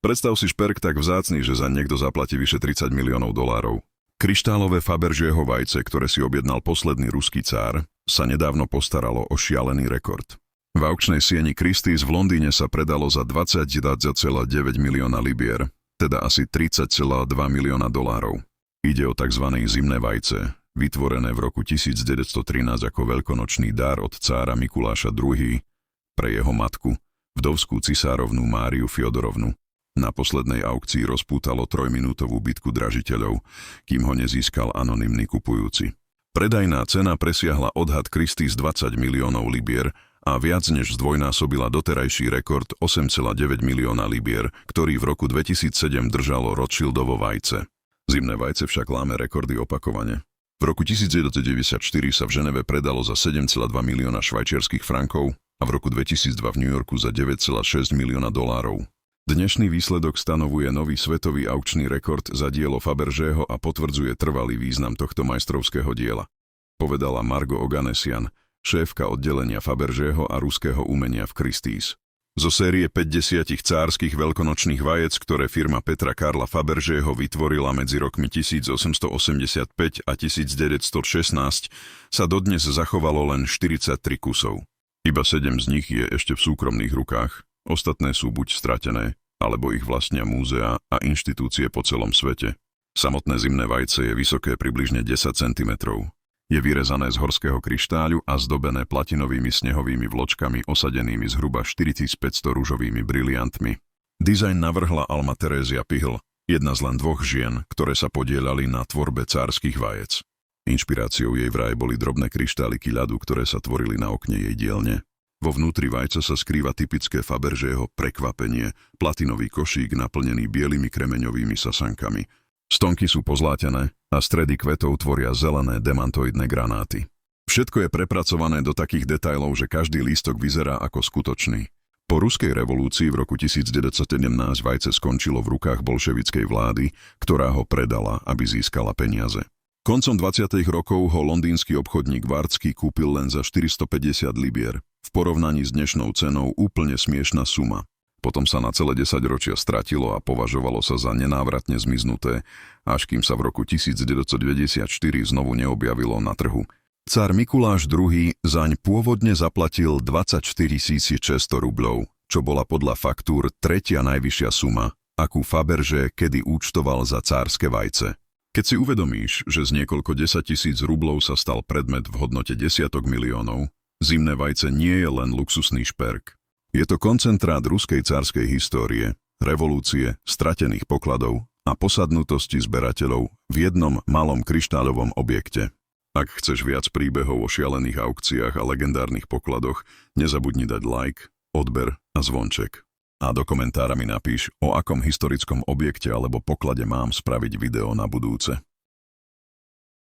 Predstav si šperk tak vzácny, že za niekto zaplatí vyše 30 miliónov dolárov. Kryštálové Fabergého vajce, ktoré si objednal posledný ruský cár, sa nedávno postaralo o šialený rekord. V aukčnej sieni Christie's v Londýne sa predalo za 20,9 milióna libier, teda asi 30,2 milióna dolárov. Ide o tzv. Zimné vajce, vytvorené v roku 1913 ako veľkonočný dar od cára Mikuláša II. Pre jeho matku, vdovskú cisárovnú Máriu Fjodorovnu. Na poslednej aukcii rozpútalo 3-minútovú bitku dražiteľov, kým ho nezískal anonymný kupujúci. Predajná cena presiahla odhad Christie's 20 miliónov libier a viac než zdvojnásobila doterajší rekord 8,9 milióna libier, ktorý v roku 2007 držalo Rothschildovo vajce. Zimné vajce však láme rekordy opakovane. V roku 1994 sa v Ženeve predalo za 7,2 milióna švajčiarskych frankov a v roku 2002 v New Yorku za 9,6 milióna dolárov. Dnešný výsledok stanovuje nový svetový aukčný rekord za dielo Fabergého a potvrdzuje trvalý význam tohto majstrovského diela. Povedala Margo Oganesian, šéfka oddelenia Fabergého a ruského umenia v Christie's. Zo série 50 cárskych veľkonočných vajec, ktoré firma Petra Karla Fabergého vytvorila medzi rokmi 1885 a 1916, sa dodnes zachovalo len 43 kusov. Iba 7 z nich je ešte v súkromných rukách. Ostatné sú buď stratené, alebo ich vlastnia múzea a inštitúcie po celom svete. Samotné zimné vajce je vysoké približne 10 cm. Je vyrezané z horského kryštáľu a zdobené platinovými snehovými vločkami osadenými zhruba 4500 ružovými briliantmi. Dizajn navrhla Alma Terézia Pihl, jedna z len 2 žien, ktoré sa podieľali na tvorbe cárskych vajec. Inšpiráciou jej vraj boli drobné kryštáliky ľadu, ktoré sa tvorili na okne jej dielne. Vo vnútri vajca sa skrýva typické Fabergého prekvapenie, platinový košík naplnený bielými kremeňovými sasankami. Stonky sú pozlátené a stredy kvetov tvoria zelené demantoidné granáty. Všetko je prepracované do takých detailov, že každý lístok vyzerá ako skutočný. Po ruskej revolúcii v roku 1917 vajce skončilo v rukách bolševickej vlády, ktorá ho predala, aby získala peniaze. Koncom 20. rokov ho londýnsky obchodník Vardsky kúpil len za 450 libier. V porovnaní s dnešnou cenou úplne smiešna suma. Potom sa na celé 10 ročia stratilo a považovalo sa za nenávratne zmiznuté, až kým sa v roku 1994 znovu neobjavilo na trhu. Cár Mikuláš II. Zaň pôvodne zaplatil 24 600 rubľov, čo bola podľa faktúr tretia najvyššia suma, akú Fabergé kedy účtoval za cárske vajce. Keď si uvedomíš, že z niekoľko 10 000 rublov sa stal predmet v hodnote desiatok miliónov, zimné vajce nie je len luxusný šperk. Je to koncentrát ruskej cárskej histórie, revolúcie, stratených pokladov a posadnutosti zberateľov v jednom malom kryštáľovom objekte. Ak chceš viac príbehov o šialených aukciách a legendárnych pokladoch, nezabudni dať like, odber a zvonček. A do komentára mi napíš, o akom historickom objekte alebo poklade mám spraviť video na budúce.